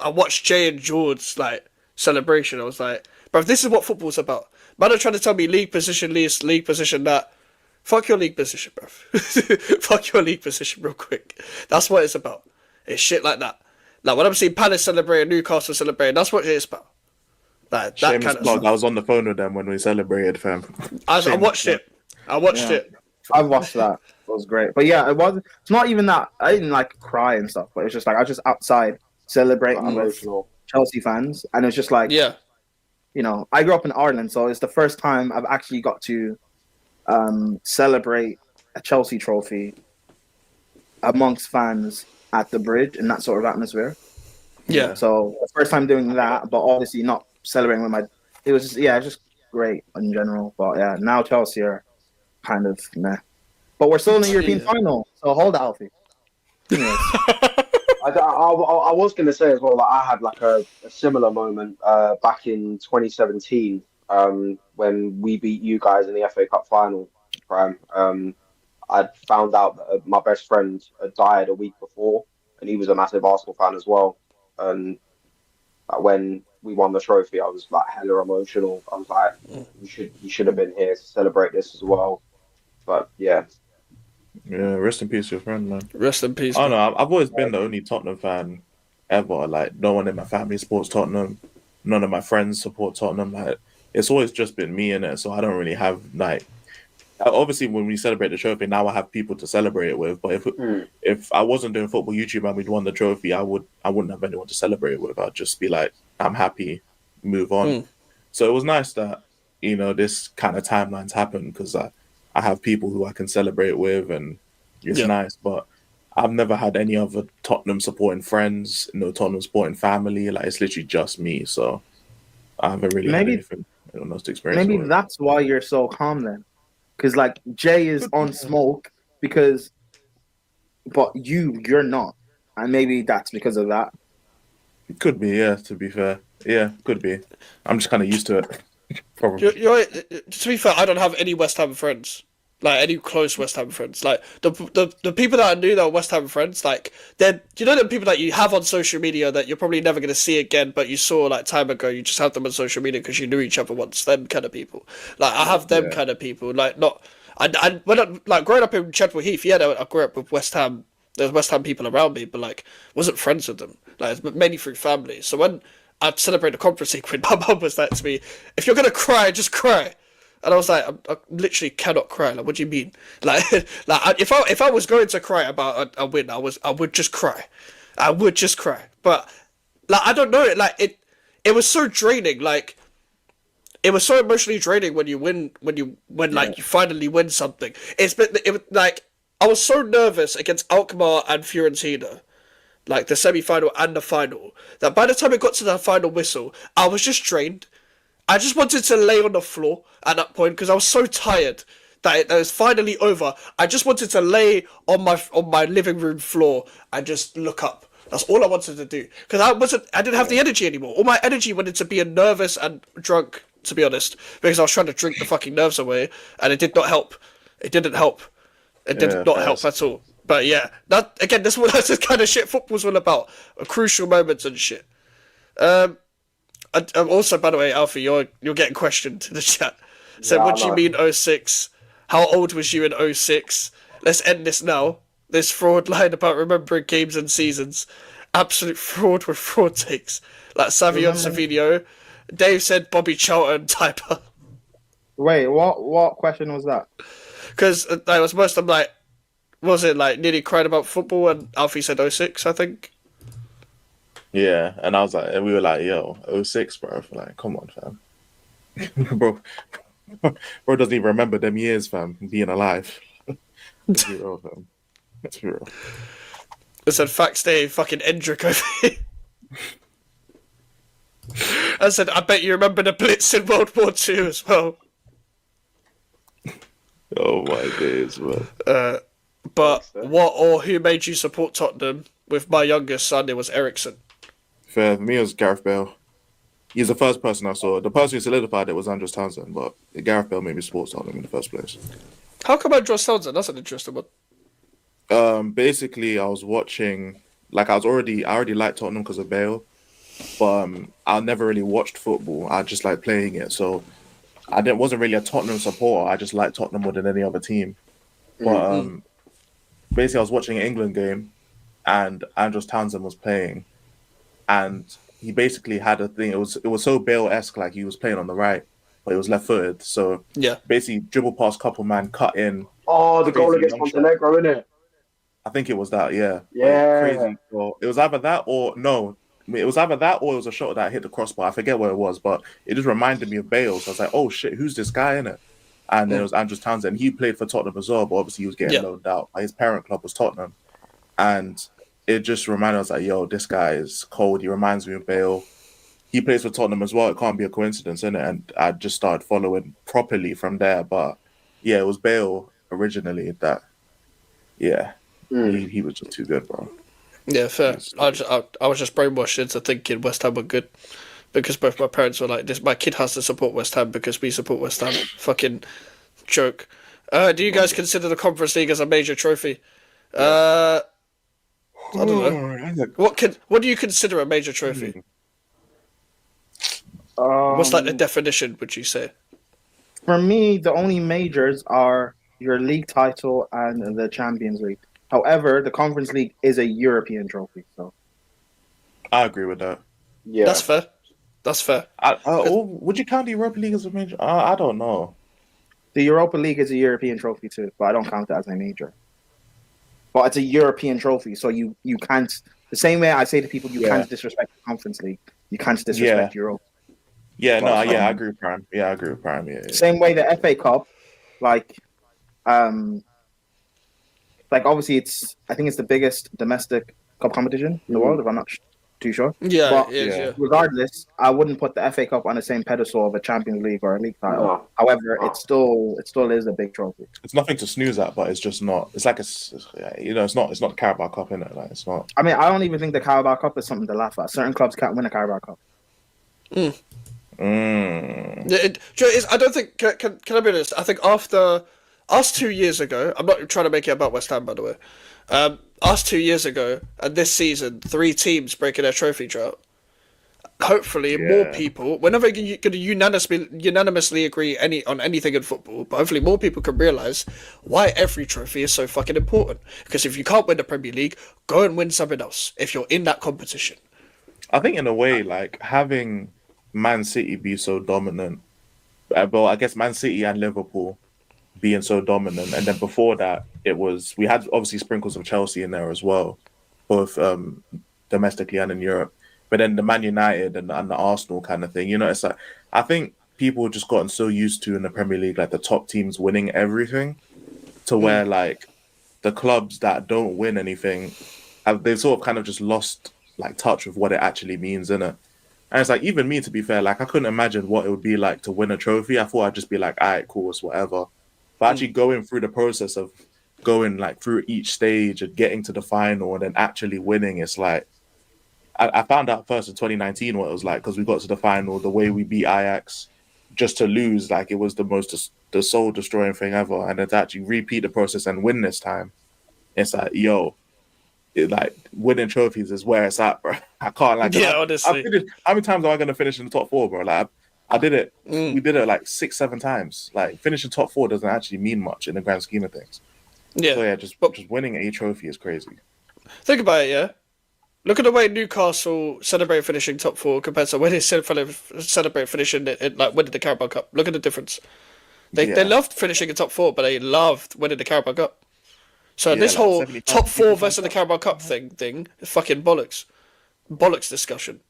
I watched Jay and George's like celebration. I was like, bro, this is what football's about. Man are trying to tell me league position this, league position that. Fuck your league position, bro. Fuck your league position real quick. That's what it's about. It's shit like that. Like when I'm seeing Palace celebrating, Newcastle celebrating, that's what it's about. Like that Shameless kind of plug. stuff. I was on the phone with them when we celebrated, fam. I Shameless watched plug. it. I watched Yeah, it. I watched that. It was great. But yeah, it was. It's not even that. I didn't like cry and stuff, but it's just like I was just outside celebrating with Emotional. Chelsea fans, and it's just like Yeah. I grew up in Ireland, so it's the first time I've actually got to celebrate a Chelsea trophy amongst fans at the bridge in that sort of atmosphere. Yeah. So first time doing that, but obviously not celebrating with my. It was just it's just great in general. But yeah, now Chelsea are kind of meh. But we're still in the European final, so hold it, Alfie. Anyways, I was going to say as well that I had like a similar moment back in 2017 when we beat you guys in the FA Cup final. Prime. I found out that my best friend had died a week before, and he was a massive Arsenal fan as well. And when we won the trophy, I was like hella emotional. I was like, you should have been here to celebrate this as well. But yeah, Yeah, rest in peace, to your friend, man. Rest in peace. I don't Man. know. I've always been the only Tottenham fan ever. Like, no one in my family supports Tottenham. None of my friends support Tottenham. Like, it's always just been me in it. So I don't really have like. Obviously, when we celebrate the trophy, now I have people to celebrate it with. But if I wasn't doing football YouTube and we'd won the trophy, I wouldn't have anyone to celebrate it with. I'd just be like, I'm happy, move on. So it was nice that this kind of timelines happen because I have people who I can celebrate with, and it's nice. But I've never had any other Tottenham supporting friends, no Tottenham supporting family. Like it's literally just me. So I haven't really had anyone else to experience. maybe that's why you're so calm then, because like Jay is on smoke but you're not, and maybe that's because of that. It could be, yeah. To be fair, yeah, could be. I'm just kind of used to it. Probably. To be fair, I don't have any West Ham friends. Like any close West Ham friends. Like the people that I knew that were West Ham friends, like they're the people that you have on social media that you're probably never gonna see again, but you saw like time ago. You just have them on social media because you knew each other once. Them kind of people. Like I have them kind of people. Like not. And when like growing up in Chadwell Heath, I grew up with West Ham. There's West Ham people around me, but like wasn't friends with them. Like it's mainly through family. So when I'd celebrate a conference league win, my mum was like to me, "If you're gonna cry, just cry." And I was like, I literally cannot cry. Like, what do you mean? Like, if I was going to cry about a win, I would just cry. I would just cry. But like, I don't know. It was so draining. Like, it was so emotionally draining when you win, like you finally win something. Like I was so nervous against Alkmaar and Fiorentina, like the semi-final and the final, that by the time it got to the final whistle, I was just drained. I just wanted to lay on the floor at that point because I was so tired that it was finally over. I just wanted to lay on my living room floor and just look up. That's all I wanted to do because I didn't have the energy anymore. All my energy went into being nervous and drunk, to be honest, because I was trying to drink the fucking nerves away, and it did not help. It didn't help. It did not help at all. But yeah, that's what that's the kind of shit football's all about. Crucial moments and shit. Also, by the way, Alfie, you're getting questioned in the chat. So, Yeah, what do you mean 06? How old was you in 06? Let's end this now. This fraud line about remembering games and seasons. Absolute fraud with fraud takes. Like Savion Savino. Dave said Bobby Charlton typer. Wait, what question was that? Because that was most of them like, was it like nearly cried about football? And Alfie said 06, I think. Yeah, and I was like, and we were like, yo, '06, bro. Like, come on, fam. bro doesn't even remember them years, fam, being alive. Let's be real, fam. Let's be real. I said, facts day, fucking Endrick over here. I said, I bet you remember the Blitz in World War II as well. Oh my days, man. But what or who made you support Tottenham? With my youngest son, it was Ericsson. For me, it was Gareth Bale. He's the first person I saw. The person who solidified it was Andros Townsend, but Gareth Bale made me support Tottenham in the first place. How come Andros Townsend? That's an interesting one. Basically, I was watching like I already liked Tottenham because of Bale, but I never really watched football. I just like playing it, so wasn't really a Tottenham supporter. I just liked Tottenham more than any other team. But basically, I was watching an England game, and Andros Townsend was playing, and he basically had a thing. It was so Bale-esque, like he was playing on the right, but he was left-footed. So Yeah. basically, dribble past couple man, cut in. Oh, the goal Crazy against long shot. Montenegro, innit? I think it was that, yeah. Yeah. Like, crazy goal. It was either that or no. I mean, it was either that or it was a shot that hit the crossbar. I forget what it was, but it just reminded me of Bale. So I was like, oh shit, who's this guy in it? And then it was Andros Townsend. He played for Tottenham as well, but obviously he was getting loaned out. His parent club was Tottenham. And it just reminded us like, yo, this guy is cold. He reminds me of Bale. He plays for Tottenham as well. It can't be a coincidence, innit? And I just started following properly from there. But yeah, it was Bale originally that, yeah, he was just too good, bro. Yeah, fair. I was just brainwashed into thinking West Ham were good because both my parents were like, "This, my kid has to support West Ham because we support West Ham." Fucking joke. Do you guys consider the Conference League as a major trophy? I don't know. What do you consider a major trophy? What's like the definition? Would you say? For me, the only majors are your league title and the Champions League. However, the Conference League is a European trophy, so I agree with that. Yeah. That's fair. That's fair. Would you count the Europa League as a major? I don't know. the Europa League is a European trophy too, but I don't count that as a major. But it's a European trophy, so you can't. The same way I say to people, you can't disrespect the Conference League. You can't disrespect Europe. Yeah, no, yeah, I agree with Prime. Yeah, I agree with Prime. Yeah. Same way the FA Cup, like obviously I think it's the biggest domestic cup competition in the world, if I'm not too sure. Yeah, but regardless, I wouldn't put the FA Cup on the same pedestal of a Champions League or a league title. No. However, it still is a big trophy. It's nothing to snooze at, but it's just not. It's like it's not the Carabao Cup, innit? Like it's not. I mean, I don't even think the Carabao Cup is something to laugh at. Certain clubs can't win a Carabao Cup. Yeah, I don't think. Can I be honest? I think after us 2 years ago, I'm not trying to make it about West Ham, by the way. Us 2 years ago, and this season, 3 teams breaking their trophy drought. Hopefully, more people. We're never going to unanimously agree on anything in football, but hopefully, more people can realise why every trophy is so fucking important. Because if you can't win the Premier League, go and win something else. If you're in that competition, I think in a way, like having Man City be so dominant, well, I guess Man City and Liverpool being so dominant, and then before that, we had obviously sprinkles of Chelsea in there as well, both domestically and in Europe. But then the Man United and the Arsenal kind of thing, it's like I think people have just gotten so used to in the Premier League, like the top teams winning everything, to where like the clubs that don't win anything, they've sort of kind of just lost like touch with what it actually means, innit? And it's like, even me, to be fair, like I couldn't imagine what it would be like to win a trophy. I thought I'd just be like, all right, cool, it's whatever. But actually going through the process of going like through each stage and getting to the final and then actually winning, it's like, I found out first in 2019 what it was like, because we got to the final, the way we beat Ajax, just to lose, like it was the soul destroying thing ever. And then to actually repeat the process and win this time, it's like, like winning trophies is where it's at, bro. I can't like. Yeah, honestly. How many times am I going to finish in the top 4, bro? Like I did it. We did it like 6-7 times. Like finishing top 4 doesn't actually mean much in the grand scheme of things. Yeah. So yeah, just winning a trophy is crazy. Think about it, yeah. Look at the way Newcastle celebrate finishing top 4 compared to when they celebrate finishing it, like winning the Carabao Cup. Look at the difference. They loved finishing in top 4, but they loved winning the Carabao Cup. So this like whole 75 top 4 people versus the Carabao Cup thing is fucking bollocks. Bollocks discussion.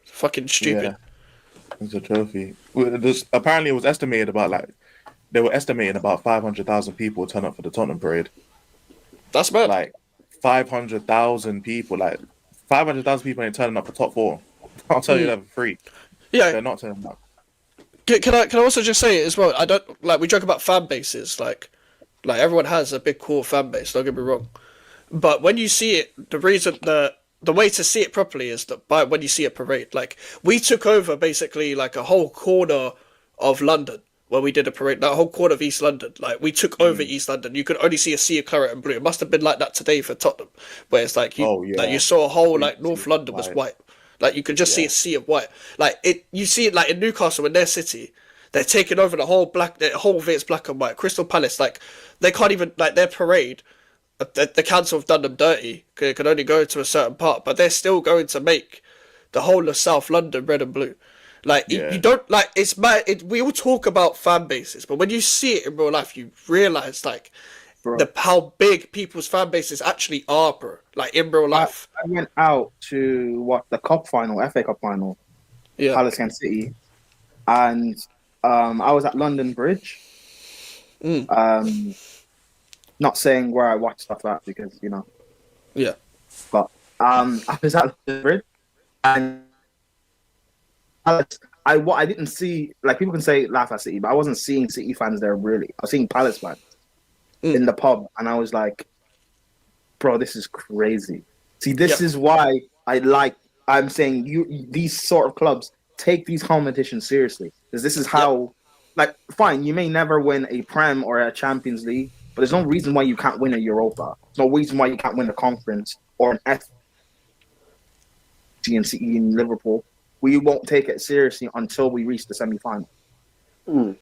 Fucking stupid. Yeah, it's a trophy. Apparently, it was estimated they were estimating about 500,000 people turn up for the Tottenham parade. That's mad. Like 500,000 people. Like 500,000 people ain't turning up for top 4. I'll tell you that for free. Yeah, they're not turning up. Can I also just say as well? I don't like we joke about fan bases. Like everyone has a big core fan base. Don't get me wrong, but when you see it, the way to see it properly is that when you see a parade. Like we took over basically like a whole corner of London when we did a parade. That whole corner of East London, like we took over East London. You could only see a sea of claret and blue. It must have been like that today for Tottenham, where it's like you saw a whole like North London was white. Like you could just see a sea of white. Like you see it like in Newcastle in their city. They're taking over the whole of it's black and white. Crystal Palace, like they can't even like their parade. The council have done them dirty. It can only go to a certain part, but they're still going to make the whole of South London red and blue. Like you don't like it's mad. We all talk about fan bases, but when you see it in real life, you realize like how big people's fan bases actually are, bro. Like in real life. I went out to the cup final, FA Cup final, Palace against City, and I was at London Bridge. Not saying where I watched stuff at because but I was at London Bridge, and I didn't see, like, people can say laugh at City, but I wasn't seeing City fans there really. I was seeing Palace fans in the pub, and I was like, bro, this is crazy. See, this is why I'm saying these sort of clubs take these competitions seriously, because this is how, like, fine, you may never win a Prem or a Champions League, but there's no reason why you can't win a Europa. There's no reason why you can't win a conference or an F. and City in Liverpool. We won't take it seriously until we reach the semi-final.